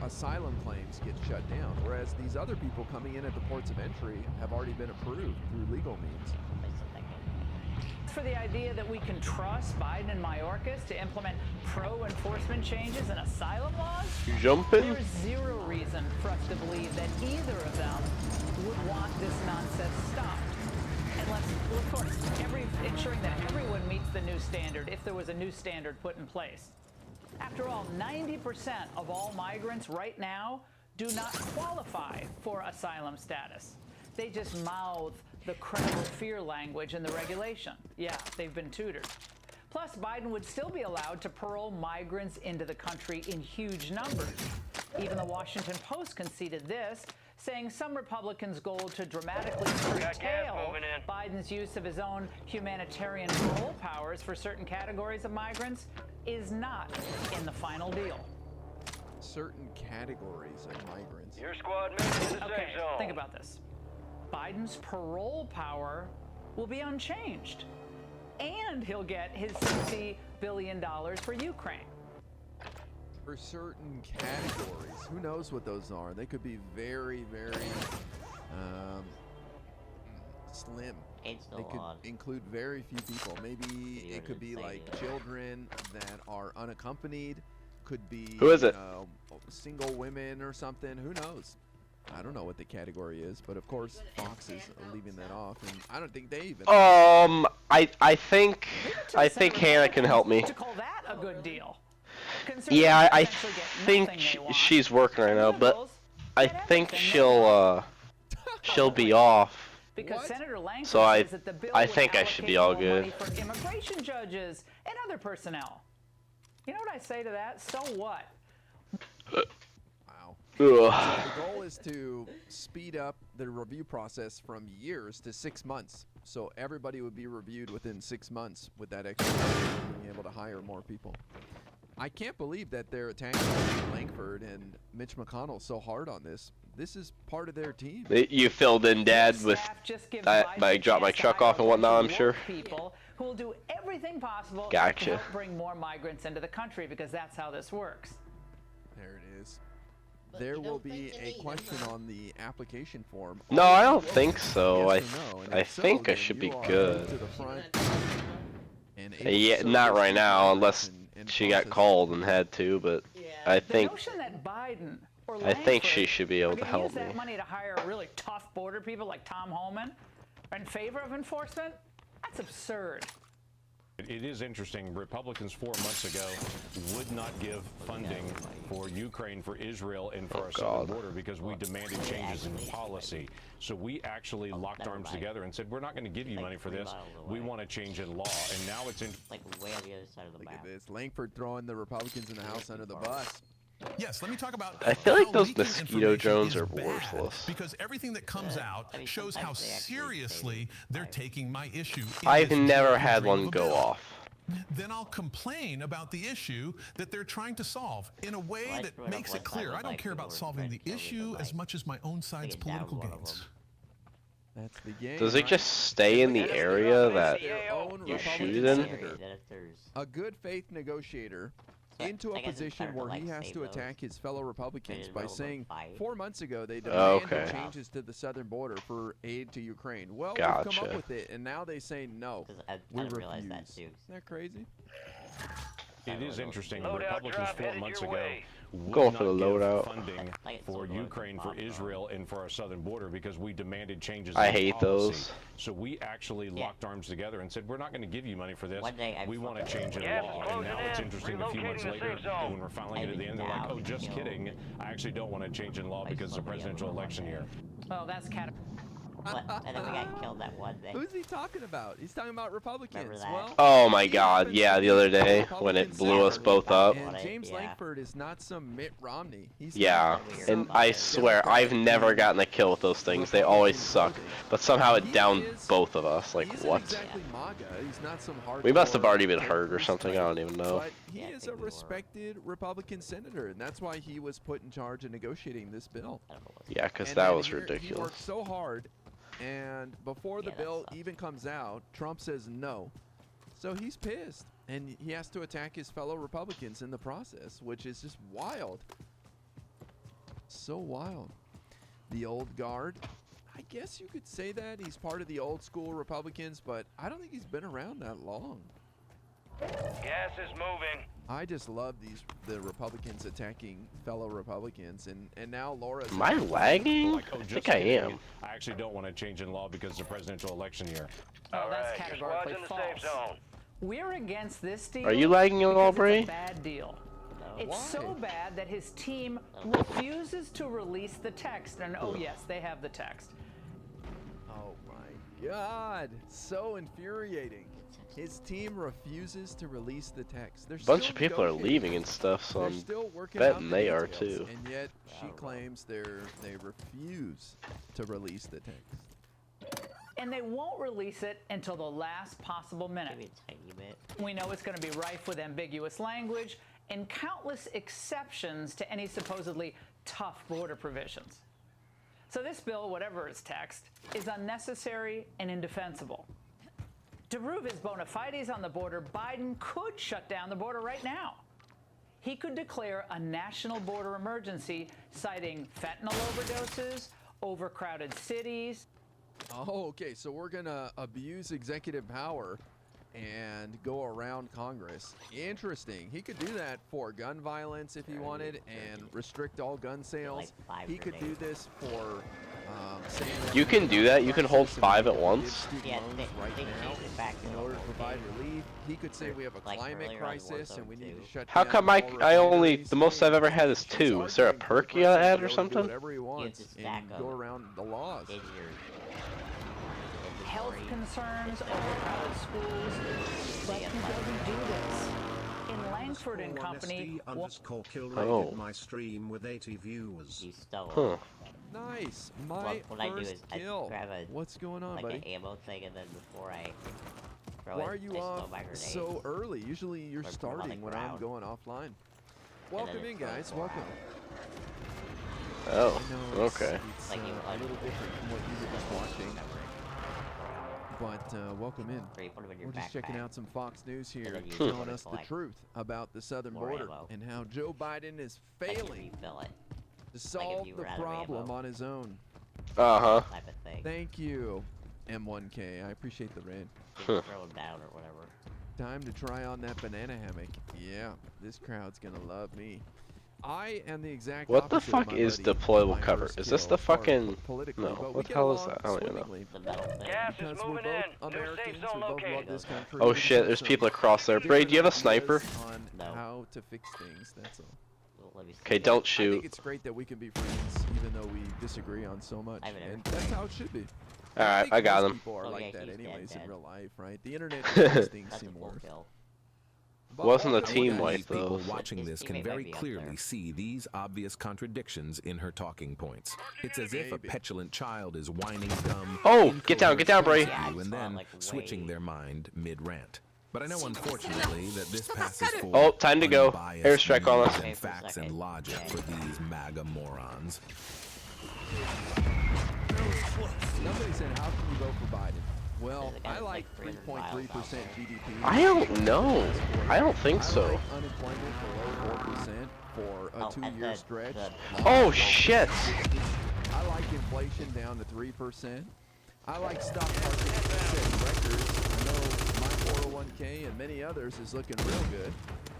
asylum claims get shut down, whereas these other people coming in at the ports of entry have already been approved through legal means. For the idea that we can trust Biden and Mayorkas to implement pro-enforcement changes in asylum laws? Jumping? There's zero reason for us to believe that either of them would want this nonsense stopped. Unless, well, of course, ensuring that everyone meets the new standard if there was a new standard put in place. After all, 90% of all migrants right now do not qualify for asylum status. They just mouth the credible fear language in the regulation. Yeah, they've been tutored. Plus, Biden would still be allowed to parole migrants into the country in huge numbers. Even the Washington Post conceded this, saying some Republicans' goal to dramatically curtail Biden's use of his own humanitarian parole powers for certain categories of migrants is not in the final deal. Certain categories of migrants. Your squad made it to the safe zone. Think about this. Biden's parole power will be unchanged, and he'll get his $60 billion for Ukraine. For certain categories, who knows what those are? They could be very, very slim. They could include very few people. Maybe it could be like children that are unaccompanied. Could be who is it? Single women or something. Who knows? I don't know what the category is, but of course Fox is leaving that off, and I don't think they even. I think Hannah can help me. To call that a good deal. Yeah, I think she's working right now, but I think she'll be off. Because Senator Langford so says that the bill I think I should be all good. For immigration judges and other personnel. You know what I say to that? So what? Wow. So the goal is to speed up the review process from years to 6 months. So everybody would be reviewed within 6 months with that extra being able to hire more people. I can't believe that they're attacking Langford and Mitch McConnell so hard on this. This is part of their team. You filled in, Dad, with I dropped my truck off and whatnot, I'm sure. People who will do everything possible Gotcha. to help bring more migrants into the country, because that's how this works. There it is. There will be a question on the application form. No, I don't think so. Yes or no? I think I should be good. To the front Yeah, not right now, unless she got called and had to, but I think she should be able to help me. Use that money to hire really tough border people like Tom Homan in favor of enforcement? That's absurd. It is interesting. Republicans 4 months ago would not give funding for Ukraine, for Israel, and for our southern border because we demanded changes in policy. So we actually locked arms together and said, we're not going to give you money for this. We want to change in law. And now it's in like way on the other side of the map. Look at this. Langford throwing the Republicans in the House under the bus. Yes, let me talk about. I feel like those mosquito drones are worthless. Because everything that comes out shows how seriously they're taking my issue. I've never had one go off. Then I'll complain about the issue that they're trying to solve in a way that makes it clear I don't care about solving the issue as much as my own side's political gains. That's the game. Does it just stay in the area that you shoot in? A good faith negotiator into a position where he has to attack his fellow Republicans by saying 4 monts ago they demanded changes to the southern border for aid to Ukraine. Well, we've come up with it, and now they say no. We refuse. Isn't that crazy? It is interesting. Republicans 4 months ago Go for the loadout. Funding for Ukraine, for Israel, and for our southern border because we demanded changes. I in hate policy. those. So we actually locked arms together and said, we're not going to give you money for this. We want to change in law. And now it's interesting, a few months later, when we're filing it at the end, they're like, oh, just kidding. I actually don't want to change in law because it's a presidential election year. Well, that's kind of... And then we got killed that one day. Who's he talking about? He's talking about Republicans. Well, oh my God! Yeah, the other day when it blew us both up. And James Langford is not some Mitt Romney. He's and I swear I've never gotten a kill with those things. They always suck. But somehow it downed both of us. Like what? Exactly MAGA. He's not some hardcore. We must have already been hurt or something. I don't even know. But he is a respected Republican senator, and that's why he was put in charge of negotiating this bill. Yeah, because that was He ridiculous. worked so hard. And before the bill even comes out, Trump says no. So he's pissed. And he has to attack his fellow Republicans in the process, which is just wild. so wild. The old guard, I guess you could say that. He's part of the old school Republicans, but I don't think he's been around that long. Gas is moving. I just love the Republicans attacking fellow Republicans, and now Laura's... Am I lagging? Like, oh, I think I am. I actually don't want to change in law because it's a presidential election year. No, All that's right, your squad's categorically in the false. safe zone. We're against this deal. Are you lagging at all, because Bray? it's a bad deal. It's Why? so bad that his team refuses to release the text. And oh yes, they have the text. Oh my God, so infuriating. His team refuses to release the text. A bunch of people are leaving and stuff, so I'm betting they are too. And yet she claims they refuse to release the text. And they won't release it until the last possible minute. Maybe a tiny bit. We know it's going to be rife with ambiguous language and countless exceptions to any supposedly tough border provisions. So this bill, whatever its text, is unnecessary and indefensible. To prove his bona fides on the border, Biden could shut down the border right now. He could declare a national border emergency, citing fentanyl overdoses, overcrowded cities. Oh, okay, so we're gonna abuse executive power and go around Congress. Interesting. He could do that for gun violence if he wanted and restrict all gun sales. He could do this for saying that You can do that? You can hold 5 at once? Yeah, they right changed now it back in to order to okay. provide relief. He could say we have a Like climate earlier on crisis and Warzone we need to 2. shut How down come all I only, refineries. the most I've ever had is He's 2? Is there a arguing for perk the you gotta president add to or be able to do something? whatever he wants to stack and them. go around the laws. In your Health inventory. concerns, overcrowded schools. But he doesn't do this. In Langford and Company, _kill Oh. rated my stream with 80 viewers. You stole Huh. it. Nice. Well, My what I do first is I kill. grab a What's going on, like buddy? an ammo thing, and then before I throw Why it, are I you just off throw my grenade. so early? Usually you're Or put 'em on the starting when I'm ground. going offline. then Welcome it in, throws guys. more Welcome. Oh, I know it's, okay. It's Like you a little different from what you were just watching, but welcome in. Or you put 'em in your We're just checking backpack. out some Fox News here, then you telling go to us the collect truth about the southern more border ammo. and how Joe Biden is Like you failing refill it, to solve you the ran out of problem ammo. on his own. Uh-huh. type of thing. Thank you, M1K. I appreciate the raid. Just throw them down or whatever. Time to try on that banana hammock. Yeah, this crowd's gonna love me. I am the exact What the opposite of fuck my is buddy, deployable my cover? first Is this kill, the as far as fucking... politically, No, but we what the get hell is along that? I don't even know. swimmingly The metal thing. Gas is because we're moving both in. New safe Americans. zone We both love located. this country. Oh We just shit, have there's some people across there. Bray, do you have a different sniper? ideas on No. how to fix things. That's all. Well, let me see. Okay, don't I shoot. think it's great that we can be friends, even though we disagree on so much, I haven't ever and that's how it should be. And Alright, think I got most him. People are Oh, like yeah, that he's dead, anyways in dead. real life, right? The internet makes things That's a seem full worse. kill. But Wasn't a welcome, team guys. wipe These people though. watching His this can teammate very might be up clearly there. see these obvious contradictions in her talking points. It's as if a Maybe. petulant child is whining dumb. Oh, get down, Bray. Yeah, I and saw, then like, switching way- their mind mid-rant. But I know, unfortunately, that this passes for Oh, time to go. unbiased Airstrike on us. news Wait and for a facts second. and logic Yeah. for these MAGA morons. Somebody said, how can you vote for Biden? Well, There's a guy I that's like like 300 miles 3.3% out there. GDP. I don't know. I don't think I so. like unemployment below 4% for a Oh, and 2-year the- stretch. the- Oh shit. I like inflation down to 3%. I like stock market setting records. I know my 401k and many others is looking real good.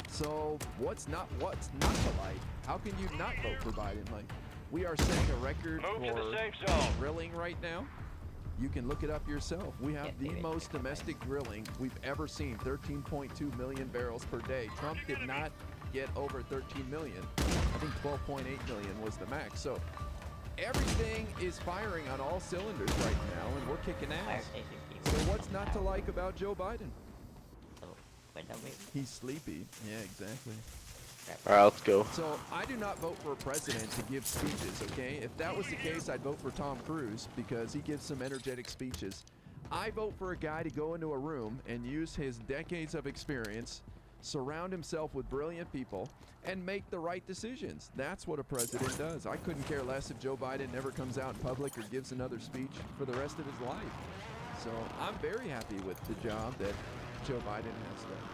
So what's not to like? How can you not vote for Biden? Like, we are setting a record Move to the for safe zone. drilling right now. You can look it up yourself. We have the most domestic drilling we've ever seen, 13.2 million barrels per day. Trump did not get over 13 million. I think 12.8 million was the max. So everything is firing on all cylinders right now, and we're kicking Fire ass. station keeps So coming what's not to out. like about Joe Biden? Oh, wait, no, wait. He's sleepy. Yeah, exactly. Alright, let's go. So I do not vote for a president to give speeches, okay? If that was the case, I'd vote for Tom Cruise because he gives some energetic speeches. I vote for a guy to go into a room and use his decades of experience, surround himself with brilliant people, and make the right decisions. That's what a president does. I couldn't care less if Joe Biden never comes out in public or gives another speech for the rest of his life. So I'm very happy with the job that Joe Biden has done.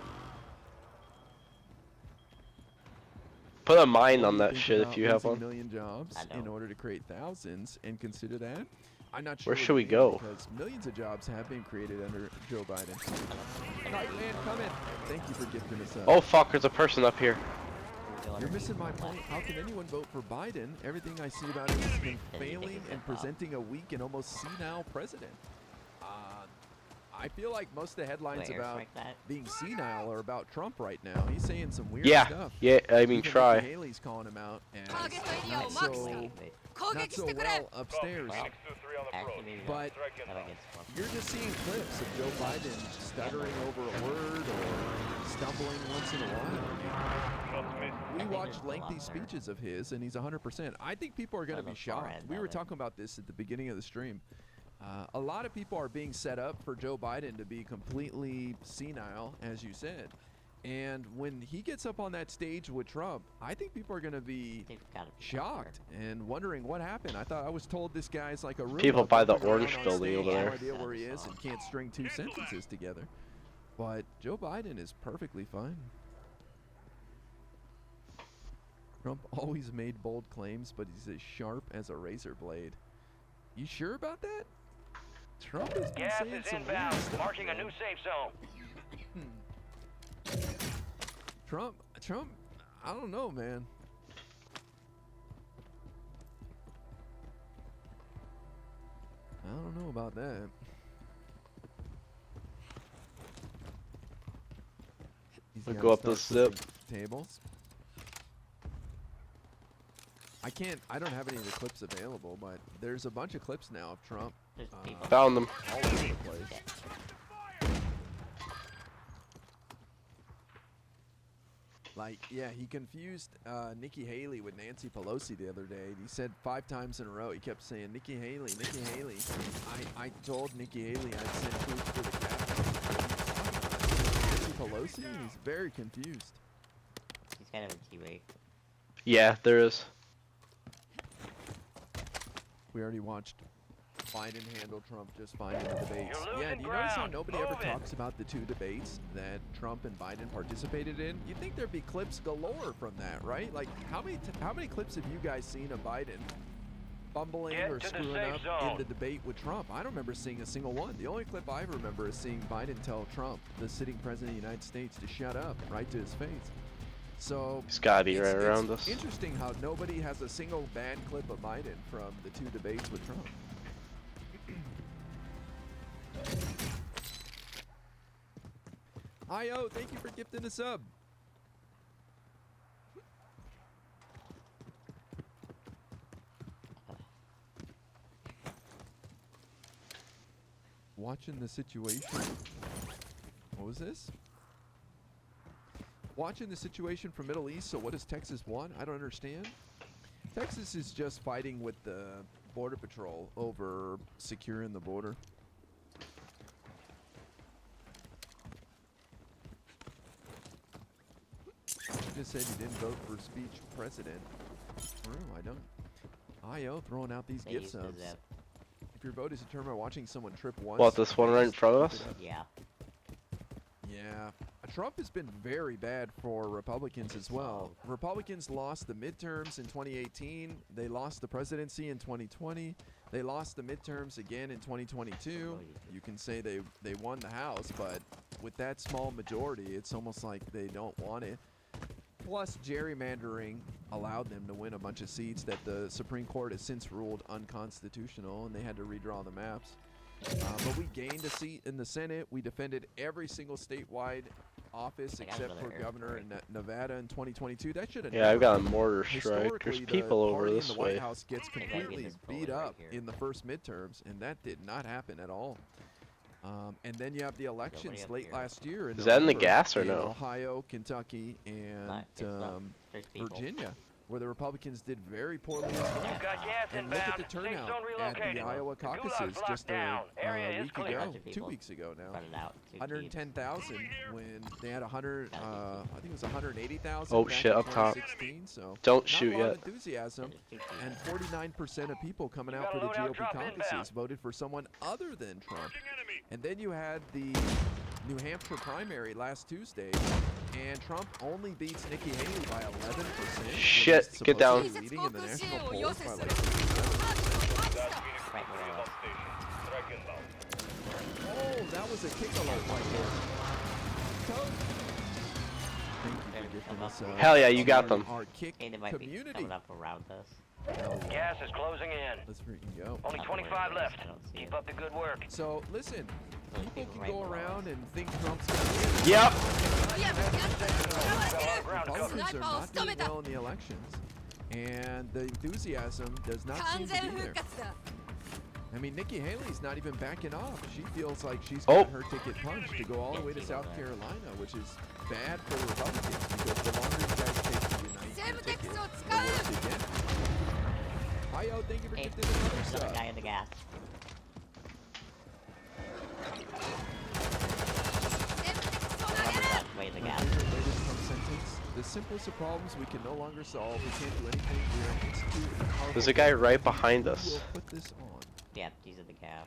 Put a mine What on do that think shit about if you have losing one. million jobs I in don't. order to create thousands and consider that? I'm not sure. Where what should you we mean, go? Because millions of jobs have been created under Joe Biden. Nightland, come in. Thank you for gifting us up. Oh fuck, there's a person up here. You're missing my point. How can anyone vote for Biden? Everything I see about him is him failing and presenting a weak and almost senile president. I feel like most of the headlines about being senile are about Trump right now. He's saying some weird stuff. Yeah, I mean, Even try. Nikki Haley's calling him out as not so well upstairs. But you're just seeing clips of Joe Biden stuttering over a word or stumbling once in a while. We watched lengthy speeches of his, and he's 100%. I think people are going to be shocked. We were talking about this at the beginning of the stream. A lot of people are being set up for Joe Biden to be completely senile, as you said. And when he gets up on that stage with Trump, I think people are going to be shocked and wondering what happened. I was told this guy's like a Roomba. People by the bumping around orange on building stage, over there. No idea where he is and can't string two sentences together. But Joe Biden is perfectly fine. Trump always made bold claims, but he's as sharp as a razor blade. You sure about that? Trump has been Gas saying is some inbound, weird stuff, marking man. a new safe zone. Trump, I don't know, man. I don't know about that. He's We'll gotta go up start this zip. flipping tables. I don't have any of the clips available, but there's a bunch of clips now of Trump. Found them. All over the place. Like, yeah, he confused Nikki Haley with Nancy Pelosi the other day. He said 5 times in a row, he kept saying, Nikki Haley, Nikki Haley. I told Nikki Haley I'd send troops to the Capitol. Nancy Pelosi? He's very confused. He's kind of a teammate. Yeah, there is. We already watched Biden handle Trump just fine in the debates. You're Yeah, losing do you notice how ground. nobody ever Move it. talks about the 2 debates that Trump and Biden participated in? You'd think there'd be clips galore from that, right? Like, how many clips have you guys seen of Biden fumbling Get or to the screwing safe up zone. in the debate with Trump? I don't remember seeing a single one. The only clip I remember is seeing Biden tell Trump, the sitting president of the United States, to shut up right to his face. So He's gotta be right around it's us. interesting how nobody has a single bad clip of Biden from the 2 debates with Trump. Io, thank you for gifting a sub. Watching the situation. What was this? Watching the situation from Middle East, so what does Texas want? I don't understand. Texas is just fighting with the Border Patrol over securing the border. You just said you didn't vote for speech president. True, I don't. Io throwing out these They gift used to subs. zip. If your vote is determined by watching someone trip once. What, this one they right in just front of flip us? it up. Yeah. Yeah. Trump has been very bad for Republicans as well. Republicans lost the midterms in 2018. They lost the presidency in 2020. They lost the midterms again in 2022. You can say they won the House, but with that small majority, it's almost like they don't want it. Plus, gerrymandering allowed them to win a bunch of seats that the Supreme Court has since ruled unconstitutional, and they had to redraw the maps. But we gained a seat in the Senate. We defended every single statewide office I got except for another governor in airstrike. Nevada in 2022. That should have Yeah, I've got a mortar strike. Historically, There's people the over party this in the White way. House gets gotta get completely this beat bullet right up here. in the first midterms, and that did not happen at all. And then you have the elections up late here. last year. Is that in the November gas or in no? Ohio, Kentucky, and It's not. There's people. Virginia, where the Republicans did very poorly as well. You've got gas And look at inbound. the Safe turnout zone at the relocated. Iowa The gulag's caucuses locked just down. Area a is week clear. ago, Bunch of 2 people weeks ago now. Running out. 2 teams. 110,000 when they had 100. Gotta be I think it was 180,000. Oh, back shit, in up top. 2016, so Don't not shoot a lot yet. of enthusiasm, There's 2 teams. and 49% of people coming You out got for a the loadout GOP drop caucuses inbound. voted for someone other than Trump. And then you had the New Hampshire primary last Tuesday, And Trump only beats Nikki Haley by 11%. Shit, get down. Leading in the national polls by like 67%. Oh, that was a kick alert right there. Thank you for giving us, Hell yeah, you got them. Our kick Hey, they might be community. coming up around us. Gas is closing in. Let's freaking go. Only 25 left. Keep up the good work. So listen, people people can go right below around us. and think Trump's gonna win. Yep. Republicans are not doing well in the elections, and the enthusiasm does not seem to be there. I mean, Nikki Haley's not even backing off. She feels like she's got her ticket punched to go all the way to South Carolina, which is bad for the Republicans because the longer you guys take to unite your ticket, the worse you get. Hi-yo, thank you for Hey, gifting another there's another sub. guy in the gas. Way in the My gas. favorite latest Trump sentence: the simplest of problems we can no longer solve. We can't do anything. We are an institute and powerful. There's a guy right behind Who us. will put this on? Yeah, these are the gas.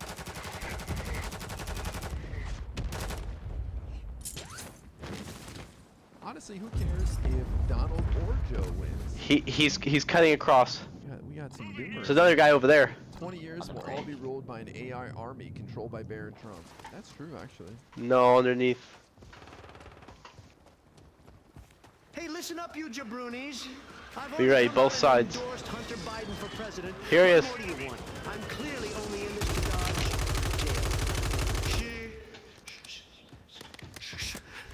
Honestly, who cares if Donald or Joe wins? He's cutting across. We got some doomers. There's another guy over there. 20 years will all be ruled by an AI army controlled by Barron Trump. That's true, actually. No, underneath. Hey, listen up, you jabronis. Be ready, both sides. Hunter Biden for president. Here he is. What more do you want? I'm clearly only in this to dodge jail.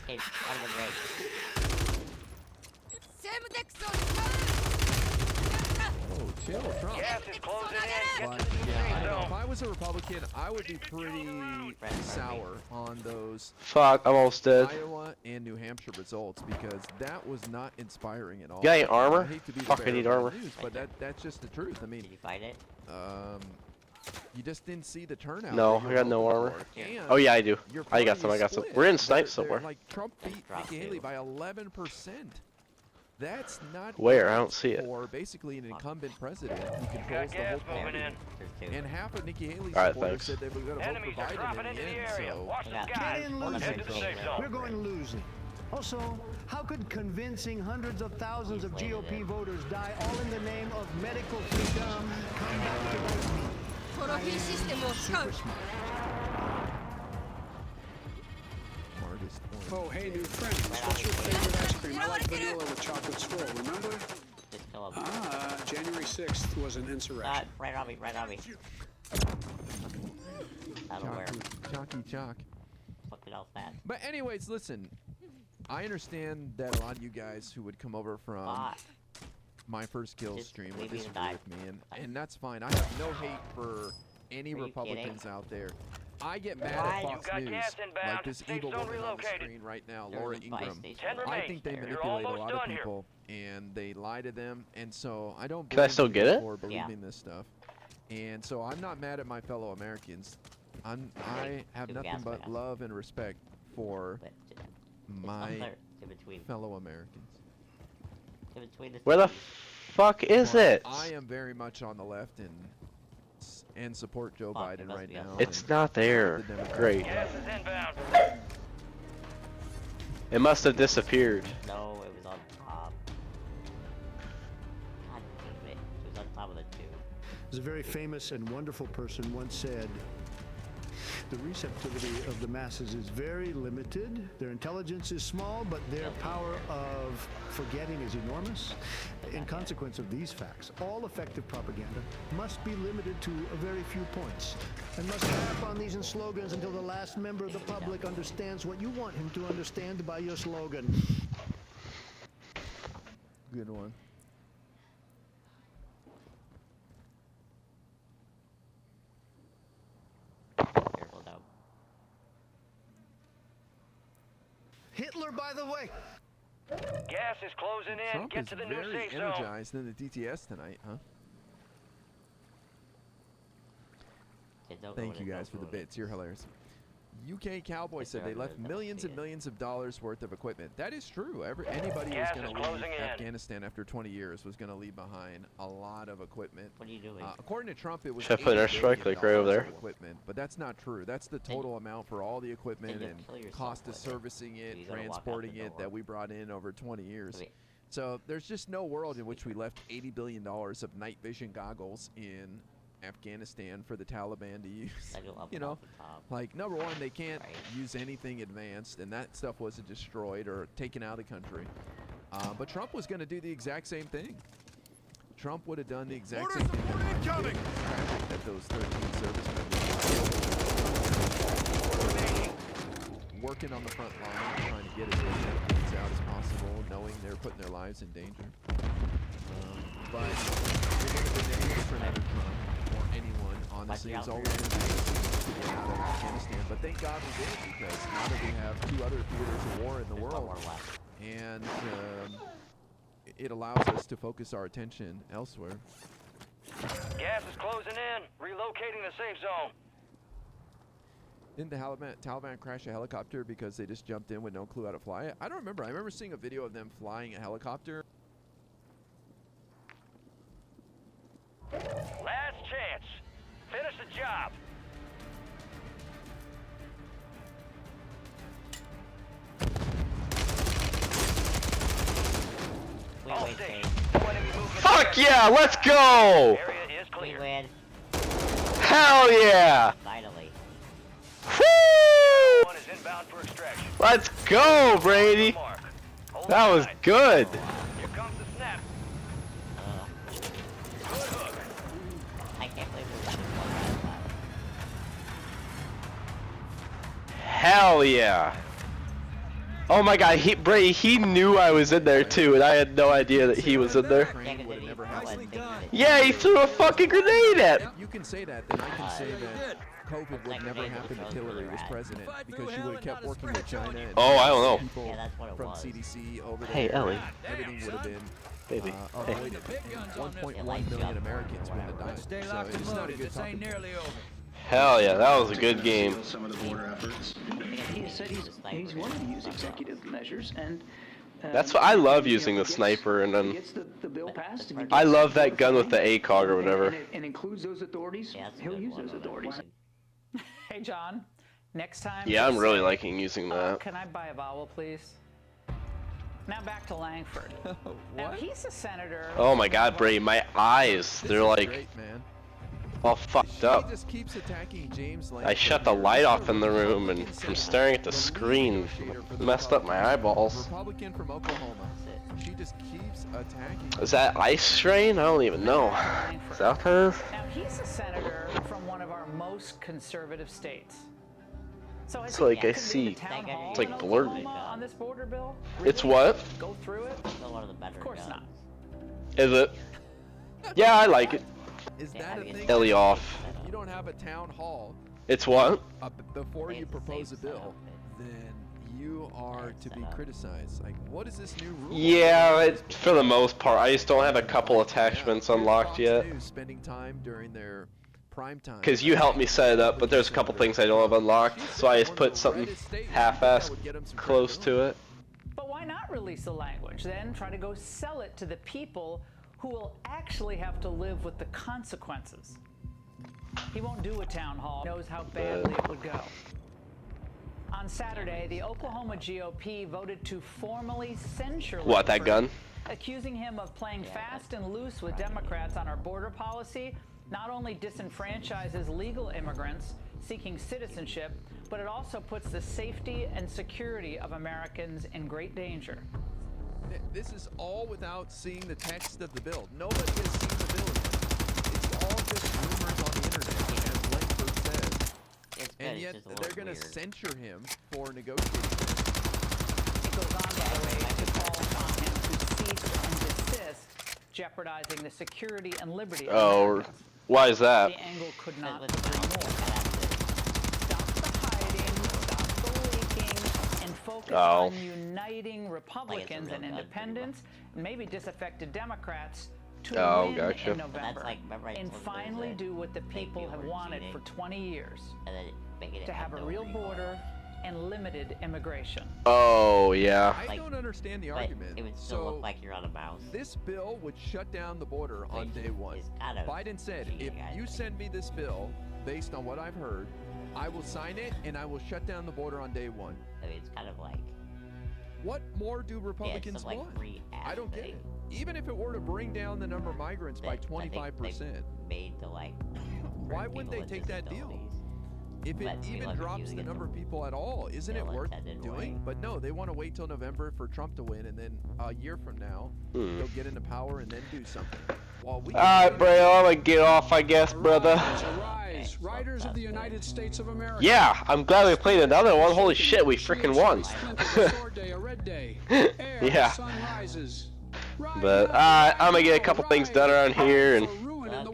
Hey, on the break. Oh, chill, Trump. Gas is closing in. Get But, to the yeah, safe I know. If zone. I was a Republican, I would be pretty sour on those Fuck, I'm almost dead. Iowa and New Hampshire results because that was not inspiring at all. You got any armor? I hate to be the Fuck, I bearer need of bad armor. news, but that's just the truth. I mean, Did you fight it? you just didn't see the turnout. No, that you I were got no hoping armor. for. And Oh yeah, I do. your I got party some. I is got some. split. We're in snipe They're somewhere. like Trump beat Drop Nikki Haley two. by 11%. That's not Where? I great don't see it. for basically an incumbent president who controls Got the gas whole moving party. in. There's two. And half of Nikki Haley's All right, supporters thanks. said they were going to vote for Enemies are Biden dropping in into the the end. area. So Watch the Yeah. skies. Get in, Head to the losers. safe zone. We're going losing. Also, how could convincing hundreds of thousands of He's landed GOP it. voters die all in the name of medical freedom come back to vote me? Super smart. smartest one. Oh, hey, new friend. What's your favorite ice cream? I like vanilla with chocolate swirl, remember? Just kill him. January 6th was an insurrection. Right on me, right on me. I don't know where. Chalky chalk. Fucking else that. But anyways, listen. I understand that a lot of you guys who would come over from Fuck. my first kill Just stream leave would me to disagree die. with me, and that's fine. I have no hate for any Are you Republicans out there. I get mad Why? at You Fox got News, gas inbound. like this Safe evil zone woman on the relocated. screen right now, There's Laura a buy Ingram. station. 10 I remain. think they You're manipulate a almost lot of done here. people, and they lie to them, and so I don't Can I blame still get people it? for believing this stuff. And so I'm not mad at my fellow Americans. I have Two nothing gas but masks. love and respect for But it's my up there, in between. fellow Americans. In between the Where the cities. fuck is But it? I am very much on the left and support Joe Fuck, it Biden must right be on now. the It's and not there. the Democrats. Great. Gas is inbound. It must have disappeared. No, it was on top. God damn it. It was on top of the two. As a very famous and wonderful person once said, the receptivity of the masses is very limited. Their intelligence is small, but their power of forgetting is enormous. In consequence of these facts, all effective propaganda must be limited to a very few points and must harp on these in slogans until the last member of the public understands what you want him to understand by your slogan. Good one. Careful though. Hitler, by the way. Gas is closing in. Trump Get is to the new very safe zone. energized in the DTS tonight, huh? Kids don't go Thank in you and guys for don't the go in. bits. You're hilarious. UK Cowboy said they left millions and millions of dollars worth of equipment. That is true. Anybody who was Gas going is to leave closing in. Afghanistan after 20 years was going to leave behind a lot of equipment. What are you doing? According to Trump, it was Should I put an $80 airstrike, like, right over billion there? of equipment, but that's not true. That's the total amount for all the equipment Then and you'll kill yourself cost of with it. servicing it, You gotta walk out transporting the it door. that we brought in over 20 years. Okay. So there's just no world in which we left $80 billion of night vision goggles in Afghanistan for the Taliban to use. That go up You and know, off the top. like, number one, they can't Right. use anything advanced, and that stuff wasn't destroyed or taken out of the country. But Trump was going to do the exact same thing. Trump would have done the exact same thing. It's tragic that those 13 service members working on the front line, trying to get as many Afghans out as possible, knowing they're putting their lives in danger. But it would have been dangerous for another Trump or anyone, honestly. It's always been dangerous to get out of Afghanistan. But thank God we did, because now that we have 2 other theaters of war in the There's one world, more left. and it allows us to focus our attention elsewhere. Gas is closing in. Relocating the safe zone. Didn't the Taliban crash a helicopter because they just jumped in with no clue how to fly it? I don't remember. I remember seeing a video of them flying a helicopter. Last chance. Finish the job. All Wait, stations. No enemy movement. Fuck yeah, let's go! Area is we clear. win. Hell yeah! Finally. Woo! One is inbound for extraction. Let's go, Brady! Mark. Hold That the was line. good. Here comes the snap. Good hook. I can't believe we're running one last Hell yeah! Oh my god, Brady, he knew I was in there too, and I had no idea that he was in there. Train would have never happened. Yeah, he threw a fucking grenade at me. You can say that, then I can say that COVID would never happen if Hillary was president, because she would have kept working with China and Oh, I don't know. people Yeah, that's what it from was. CDC over there. Hey, Ellie. Everything would have been Baby. Hey. avoided. And 1.1 million Americans wouldn't have died. So it's not a good topic. Hell yeah, that was a good game. Some of the border efforts. He said he's wanted to use executive measures, and That's what I love using the sniper, and then gets the bill passed. And he I gets love that gun with the ACOG or whatever. and includes those authorities. Yeah, that's a He'll good use one those on that authorities. one. Hey, John. Next time. Yeah, I'm just really say, liking using that. Can I buy a vowel, please? Now back to Langford. Now he's a senator. Oh my god, Brady, my eyes, This they're is like great, man. all fucked She up. just keeps attacking James I Langford shut the here. light She's off a in the room, and Republican from senator, staring at the lead screen, negotiator for the messed up my Republicans. eyeballs. Republican from Oklahoma. She just keeps attacking. Is that ice strain? I don't even know. Is that what that is? Now he's a senator from one of our most conservative states. So has It's he like I yet to do see. the town hall It's like in blurred. Oklahoma on this border bill? It's Really? what? Go through it? Still one of the better Of course guns. not. Is it? Yeah, I like it. Is Yeah, that I a mean, thing? Ellie off. If you don't have a town hall It's what? before Hey, you it's the propose a safe bill, setup. then you are it's to be set up. criticized. Like, what is this new rule? Yeah, for the most part. I just don't have a couple attachments Here's unlocked Fox yet. News spending time during their prime time. Because you helped me set it up, but there's a couple things I don't have unlocked, so I just put something half-assed close to it. But why not release the language? Then try to go sell it to the people who will actually have to live with the consequences. He won't do a town hall. He knows how badly it would go. On Saturday, the Oklahoma GOP voted to formally censure What, that Langford, gun? accusing him of playing fast and loose with Democrats on our border policy. Not only disenfranchises legal immigrants seeking citizenship, but it also puts the safety and security of Americans in great danger. This is all without seeing the text of the bill. Nobody has seen the bill yet. It's all just rumors on the internet, as Langford says. It's good, And it's yet just a they're little going to weird. censure him for negotiating. It goes on, by the way, to call upon him to cease and desist, jeopardizing the security and liberty of Oh, Americans. why is that? The angle could Because not with agree Trump, more. that's Stop the hiding, stop the leaking, and focus Oh. on uniting Republicans real and gun, pretty independents, and maybe disaffected Democrats to Oh, win gotcha. in But that's November, like, remember I and told you there's finally a do what the fake people view have where wanted cheating, for 20 years. and then making it to have a no real recall. border and limited immigration. Oh yeah. I don't understand the But argument. it would still So look like you're on a mouse. this bill would shut down the border on Which day one. is kind of Biden said, cheating, if I you think. send me this bill, based on what I've heard, I will sign it and I will shut down the border on day one. I mean, it's kind of like What more do Republicans some, like, want? free I don't get thing. it. Even if it were to bring down the number of migrants by that I think 25%, they've made to like. why bring wouldn't they people take with that deal? disabilities. If it But we even love drops using the it number for of people at all, isn't it worth ill-intended doing? way. But no, they want to wait till November for Trump to win, and then a year from now, they'll get into power and then do something. While we Alright, bro, I'm gonna get off, I guess, brother. Arise, riders of the United States of America. Yeah, I'm glad we played another one. Holy shit, we freaking won. Sword day, a red day. Ere the Yeah. sun rises. But I'm gonna get a couple things done around here, and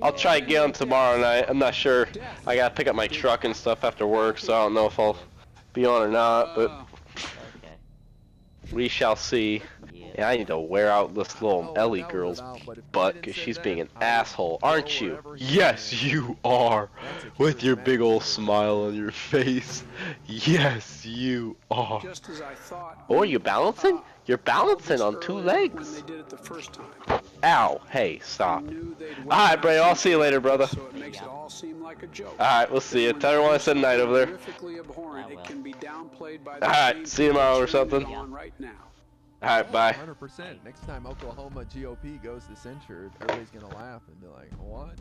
I'll try to get them tomorrow night. I'm not sure. I gotta pick up my truck and stuff after work, so I don't know if I'll be on or not. But Okay. we shall see. Yeah, I need to wear out this little Ellie girl's butt because she's being an asshole, aren't you? Yes, you are. With your big old smile on your face. Yes, you are. Just as I thought. Oh, are you balancing? You're balancing on two When legs. they did it the first time. Ow. Hey, stop. Knew they'd win. Alright, bro, I'll see you later, brother. So it makes it all seem like a joke. Alright, we'll see you. Tell everyone I said night over there. Horrifically abhorrent, it can be downplayed by the Alright, same see you tomorrow or people cheering something. it on right now. Alright, bye. 100%. Next time Oklahoma GOP goes to censure, everybody's going to laugh and be like, what?